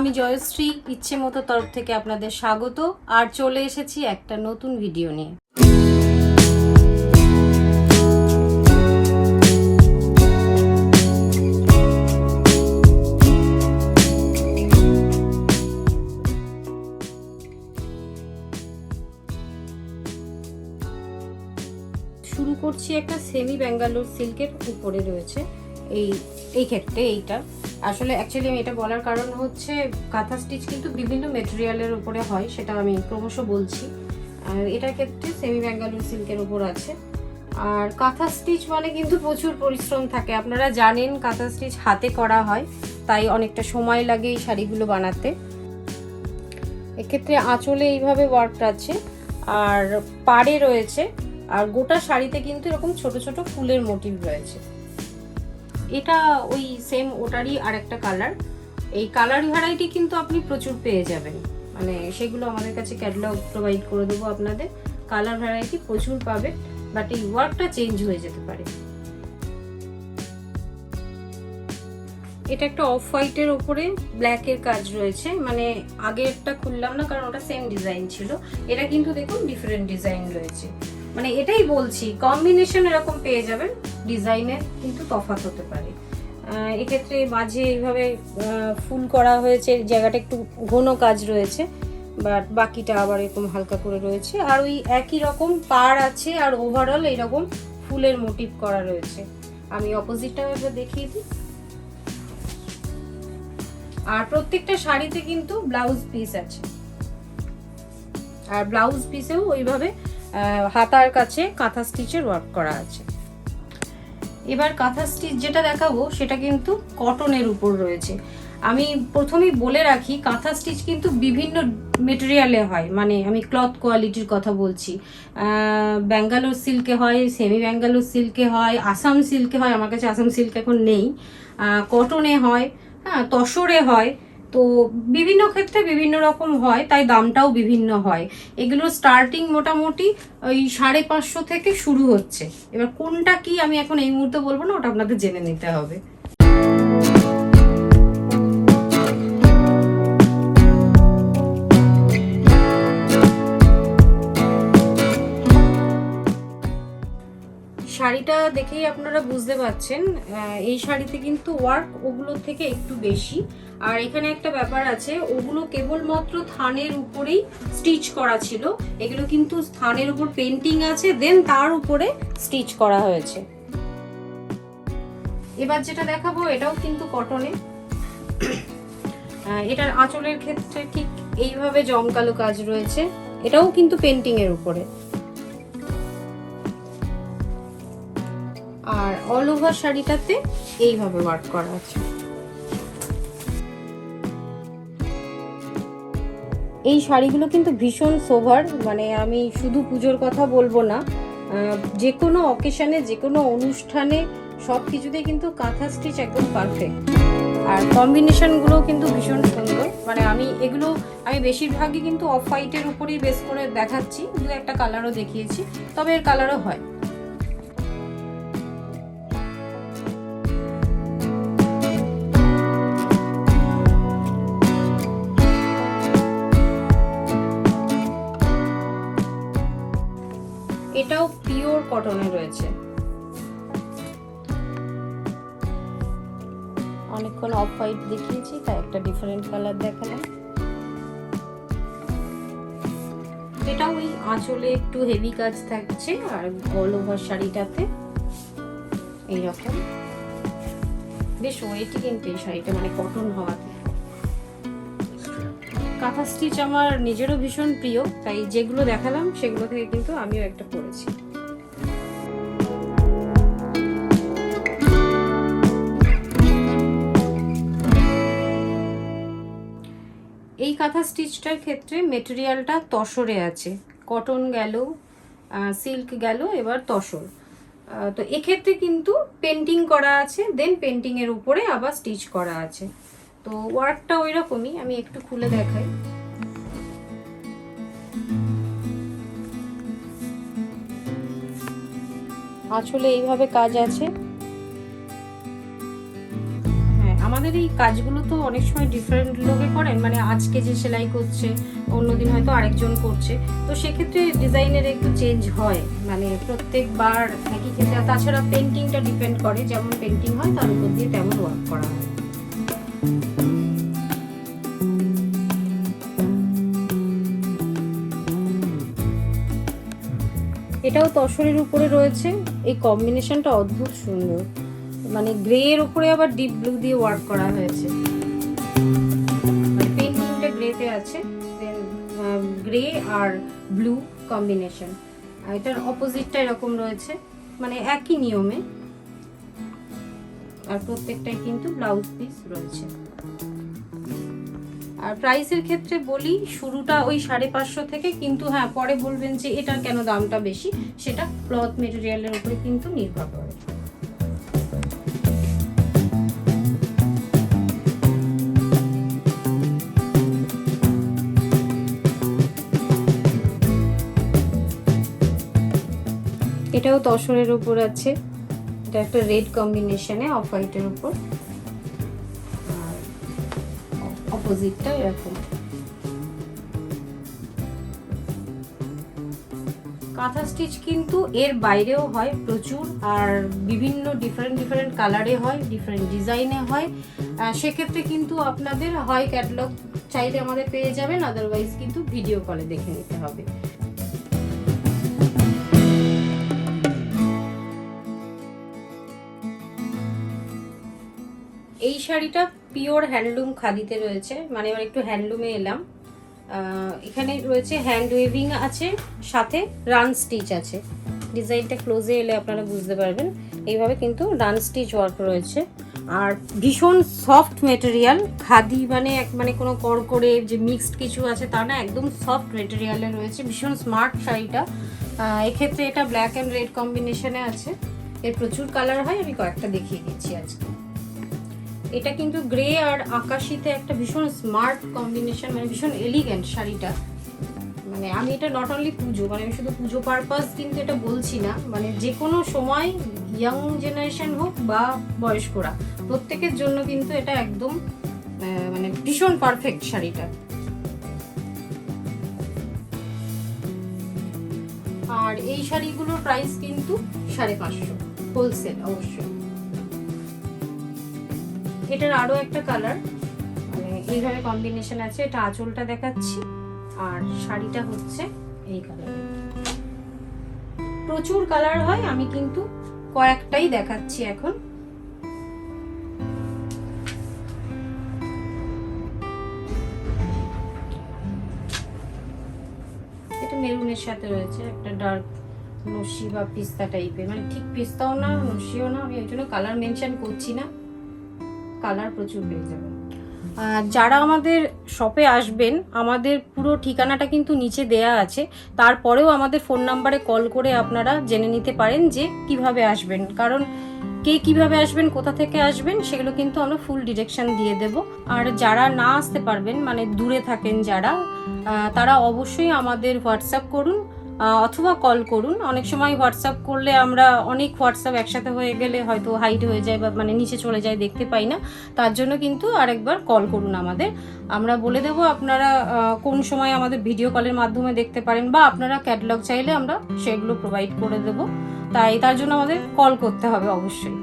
আমি জয়শ্রী ইচ্ছে মতো তরফ থেকে আপনাদের স্বাগত আর চলে এসেছি একটা নতুন ভিডিও নিয়ে। শুরু করছি একটা সেমি ব্যাঙ্গালোর সিল্কের উপরে রয়েছে এই ক্ষেত্রে এইটা আসলে অ্যাকচুয়ালি আমি এটা বলার কারণ হচ্ছে কাঁথা স্টিচ কিন্তু বিভিন্ন মেটেরিয়ালের উপরে হয়, সেটা আমি ক্রমশ বলছি। আর এটার ক্ষেত্রে সেমি ব্যাঙ্গালোর সিল্কের উপর আছে। আর কাঁথা স্টিচ মানে কিন্তু প্রচুর পরিশ্রম থাকে, আপনারা জানেন কাঁথা স্টিচ হাতে করা হয়, তাই অনেকটা সময় লাগে এই শাড়িগুলো বানাতে। এক্ষেত্রে আঁচলে এইভাবে ওয়ার্ক আছে আর পাড়ে রয়েছে, আর গোটা শাড়িতে কিন্তু এরকম ছোট ছোট ফুলের মোটিভ রয়েছে। এটা ওই সেম ওটারই আরেকটা কালার। এই কালার ভ্যারাইটি কিন্তু আপনি প্রচুর পেয়ে যাবেন, মানে সেগুলো আমাদের কাছে ক্যাটালগ প্রোভাইড করে দেবো আপনাদের। কালার ভ্যারাইটি প্রচুর পাবে, বাট এই ওয়ার্কটা চেঞ্জ হয়ে যেতে পারে। এটা একটা অফ হোয়াইটের ওপরে ব্ল্যাকের কাজ রয়েছে, মানে আগেরটা খুললাম না কারণ ওটা সেম ডিজাইন ছিল, এটা কিন্তু দেখুন ডিফারেন্ট ডিজাইন রয়েছে। মানে এটাই বলছি কম্বিনেশন এরকম পেয়ে যাবেন, ডিজাইনের কিন্তু তফাৎ হতে পারে। এক্ষেত্রে মাঝে এইভাবে ফুল করা হয়েছে, জায়গাটা একটু ঘন কাজ রয়েছে, বাট বাকিটা আবার এরকম হালকা করে রয়েছে। আর ওই একই রকম পাড় আছে আর ওভারঅল এইরকম ফুলের মোটিভ করা রয়েছে। আমি অপোজিটটা এবার দেখিয়ে দিই। আর প্রত্যেকটা শাড়িতে কিন্তু ব্লাউজ পিস আছে, আর ব্লাউজ পিসেও ওইভাবে হাতার কাছে কাঁথা স্টিচের ওয়ার্ক করা আছে। এবার কাঁথা স্টিচ যেটা দেখাবো সেটা কিন্তু কটনের উপর রয়েছে। আমি প্রথমেই বলে রাখি কাঁথা স্টিচ কিন্তু বিভিন্ন মেটেরিয়ালে হয়, মানে আমি ক্লথ কোয়ালিটির কথা বলছি। ব্যাঙ্গালোর সিল্কে হয়, সেমি ব্যাঙ্গালোর সিল্কে হয়, আসাম সিল্কে হয়, আমার কাছে আসাম সিল্ক এখন নেই, কটনে হয়, হ্যাঁ তসরে হয়। তো বিভিন্ন ক্ষেত্রে বিভিন্ন রকম হয়, তাই দামটাও বিভিন্ন হয়। এগুলো স্টার্টিং মোটামুটি ওই 550 থেকে শুরু হচ্ছে। এবার কোনটা কি আমি এখন এই মুহূর্তে বলবো না, ওটা আপনাদের জেনে নিতে হবে। শাড়িটা দেখেই আপনারা বুঝতে পারছেন এই শাড়িতে কিন্তু ওয়ার্ক ওগুলোর থেকে একটু বেশি। আর এখানে একটা ব্যাপার আছে, ওগুলো কেবলমাত্র থানের উপরেই স্টিচ করা ছিল, এগুলো কিন্তু থানের উপর পেন্টিং আছে, দেন তার উপরে স্টিচ করা হয়েছে। এবার যেটা দেখাবো এটাও কিন্তু কটনে। এটার আঁচলের ক্ষেত্রে ঠিক এইভাবে জমকালো কাজ রয়েছে, এটাও কিন্তু পেন্টিং এর উপরে। আর অল ওভার শাড়িটাতে এইভাবে ওয়ার্ক করা আছে। এই শাড়িগুলো কিন্তু ভীষণ সোভার, মানে আমি শুধু পুজোর কথা বলবো না, যে কোনো অকেশনে যে কোনো অনুষ্ঠানে সব কিছুতেই কিন্তু কাঁথা স্টিচ একদম পারফেক্ট। আর কম্বিনেশনগুলো কিন্তু ভীষণ সুন্দর, মানে আমি বেশিরভাগই কিন্তু অফ হোয়াইটের উপরেই বেস করে দেখাচ্ছি, দু একটা কালারও দেখিয়েছি, তবে এর কালারও হয়। এটাও পিওর কটনে রয়েছে। অনেকক্ষণ অফ হোয়াইট দেখিয়েছি, তাই একটা ডিফারেন্ট কালার দেখালাম। এটাও ওই আঁচলে একটু হেভি কাজ থাকছে, আর অল ওভার শাড়িটাতে এইরকম বেশ ওয়েটি কিন্তু এই শাড়িটা, মানে কটন হওয়াতে। কাঁথা স্টিচ আমার নিজেরও ভীষণ প্রিয়, তাই যেগুলো দেখালাম সেগুলো থেকে কিন্তু আমিও একটা পরেছি। এই কাঁথা স্টিচটার ক্ষেত্রে মেটেরিয়ালটা তসরে আছে, কটন গেল, সিল্ক গেল, এবার তসর। তো এক্ষেত্রে কিন্তু পেন্টিং করা আছে, দেন পেন্টিংয়ের উপরে আবার স্টিচ করা আছে। তো ওয়ার্কটা ওই রকমই, আমি একটু খুলে দেখাই। আঁচলে এইভাবে কাজ আছে। হ্যাঁ, আমাদের এই কাজগুলো তো অনেক সময় ডিফারেন্ট লোকে করেন, মানে আজকে যে সেলাই করছে অন্যদিন হয়তো আরেকজন করছে, তো সেক্ষেত্রে ডিজাইনের একটু চেঞ্জ হয়, মানে প্রত্যেকবার একই ক্ষেত্রে। তাছাড়া পেন্টিংটা ডিপেন্ড করে, যেমন পেন্টিং হয় তার উপর দিয়ে তেমন ওয়ার্ক করা হয়। এটাও তসরের উপরে রয়েছে, এই কম্বিনেশনটা অদ্ভুত সুন্দর, মানে গ্রে এর উপরে আবার ডিপ ব্লু দিয়ে ওয়ার্ক করা হয়েছে, মানে পেন্টিংটা গ্রেতে আছে, দেন গ্রে আর ব্লু কম্বিনেশন। আর এটার অপোজিটটা এরকম রয়েছে, মানে একই নিয়মে, আর প্রত্যেকটাই কিন্তু ব্লাউজ পিস রয়েছে। আর প্রাইসের ক্ষেত্রে বলি, শুরুটা ওই 550 থেকে, কিন্তু হ্যাঁ পরে বলবেন যে এটা কেন দামটা বেশি, সেটা ক্লথ মেটেরিয়ালের উপরে কিন্তু নির্ভর করে। এটাও তসরের উপর আছে, এটা একটা রেড কম্বিনেশনে অফ হোয়াইটের উপর, আর অপোজিটটা এরকম। কাঁথা স্টিচ কিন্তু এর বাইরেও হয় প্রচুর, আর বিভিন্ন ডিফারেন্ট কালারে হয়, ডিফারেন্ট ডিজাইনে হয়। সেক্ষেত্রে কিন্তু আপনাদের হয় ক্যাটালগ চাইলে আমাদের পেয়ে যাবেন, আদারওয়াইজ কিন্তু ভিডিও কলে দেখে নিতে হবে। এই শাড়িটা পিওর হ্যান্ডলুম খাদিতে রয়েছে, মানে এবার একটু হ্যান্ডলুমে এলাম। এখানে রয়েছে হ্যান্ড ওয়েভিং আছে, সাথে রান স্টিচ আছে। ডিজাইনটা ক্লোজে এলে আপনারা বুঝতে পারবেন, এইভাবে কিন্তু রান স্টিচ ওয়ার্ক রয়েছে। আর ভীষণ সফট মেটেরিয়াল, খাদি মানে কোনো কড়কড়ে যে মিক্সড কিছু আছে তা না, একদম সফট মেটেরিয়ালে রয়েছে, ভীষণ স্মার্ট শাড়িটা। এক্ষেত্রে এটা ব্ল্যাক অ্যান্ড রেড কম্বিনেশনে আছে, এর প্রচুর কালার হয়, আমি কয়েকটা দেখিয়ে দিচ্ছি আজকে। এটা কিন্তু গ্রে আর আকাশিতে একটা ভীষণ স্মার্ট কম্বিনেশন, মানে ভীষণ এলিগেন্ট শাড়িটা। মানে আমি এটা নট অনলি পুজো, মানে আমি শুধু পুজো পারপাস কিন্তু এটা বলছি না, মানে যে কোনো সময় ইয়াং জেনারেশন হোক বা বয়স্করা, প্রত্যেকের জন্য কিন্তু এটা একদম মানে ভীষণ পারফেক্ট শাড়িটা। আর এই শাড়িগুলোর প্রাইস কিন্তু 550 হোলসেল অবশ্যই। এটার আরো একটা কালার, মানে এইভাবে কম্বিনেশন আছে, এটা আঁচলটা দেখাচ্ছি, আর শাড়িটা হচ্ছে এই কালারের। প্রচুর কালার হয়, আমি কিন্তু কয়েকটাই দেখাচ্ছি এখন। এটা মেরুনের সাথে রয়েছে একটা ডার্ক নস্যি বা পিস্তা টাইপের, মানে ঠিক পিস্তাও না নস্যিও না, আমি ওই জন্য কালার মেনশন করছি না, কালার প্রচুর পেয়ে যাবেন। যারা আমাদের শপে আসবেন, আমাদের পুরো ঠিকানাটা কিন্তু নিচে দেয়া আছে, তারপরেও আমাদের ফোন নাম্বারে কল করে আপনারা জেনে নিতে পারেন যে কিভাবে আসবেন, কারণ কে কিভাবে আসবেন, কোথা থেকে আসবেন, সেগুলো কিন্তু আমরা ফুল ডিরেকশন দিয়ে দেব। আর যারা না আসতে পারবেন, মানে দূরে থাকেন যারা, তারা অবশ্যই আমাদের হোয়াটসঅ্যাপ করুন অথবা কল করুন। অনেক সময় হোয়াটসঅ্যাপ করলে আমরা অনেক হোয়াটসঅ্যাপ একসাথে হয়ে গেলে হয়তো হাইড হয়ে যায় বা মানে নিচে চলে যায়, দেখতে পাই না, তার জন্য কিন্তু আরেকবার কল করুন আমাদের, আমরা বলে দেবো আপনারা কোন সময় আমাদের ভিডিও কলের মাধ্যমে দেখতে পারেন, বা আপনারা ক্যাটালগ চাইলে আমরা সেগুলো প্রোভাইড করে দেবো, তার জন্য আমাদের কল করতে হবে অবশ্যই।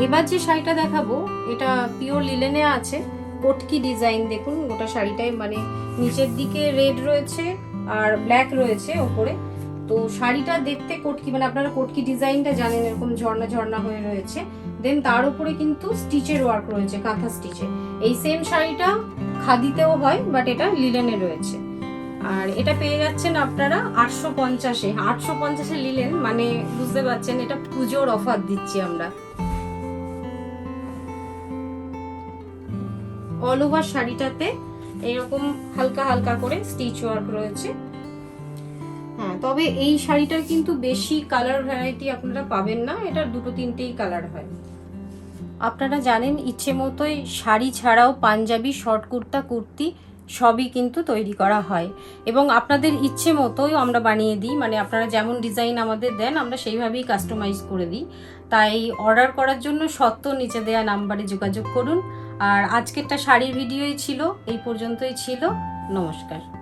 এবার যে শাড়িটা দেখাবো, এটা পিওর লিলেনে আছে, কটকি ডিজাইন দেখুন গোটা শাড়িটায়, মানে নিচের দিকে রেড রয়েছে আর ব্ল্যাক রয়েছে ওপরে। তো শাড়িটা দেখতে কটকি, মানে আপনারা কটকি ডিজাইনটা জানেন, এরকম ঝর্ণা ঝর্ণা হয়ে রয়েছে, দেন তার উপরে কিন্তু স্টিচের ওয়ার্ক রয়েছে, কাঁথা স্টিচে। এই সেম শাড়িটা খাদিতেও হয়, বাট এটা লিলেনে রয়েছে। আর এটা পেয়ে যাচ্ছেন আপনারা 850-এ। 850-এ লিলেন, মানে বুঝতে পারছেন এটা পুজোর অফার দিচ্ছি আমরা। অল ওভার শাড়িটাতে এরকম হালকা হালকা করে স্টিচ ওয়ার্ক রয়েছে। হ্যাঁ, তবে এই শাড়িটার কিন্তু বেশি কালার ভ্যারাইটি আপনারা পাবেন না, এটার 2-3টেই কালার হয়। আপনারা জানেন ইচ্ছে মতোই শাড়ি ছাড়াও পাঞ্জাবি, শর্ট কুর্তা, কুর্তি সবই কিন্তু তৈরি করা হয় এবং আপনাদের ইচ্ছে মতোই আমরা বানিয়ে দিই, মানে আপনারা যেমন ডিজাইন আমাদের দেন আমরা সেইভাবেই কাস্টমাইজ করে দিই। তাই অর্ডার করার জন্য সত্ত্বর নিচে দেওয়া নাম্বারে যোগাযোগ করুন। আর আজকেরটা শাড়ির ভিডিওই ছিল, এই পর্যন্তই ছিল। নমস্কার।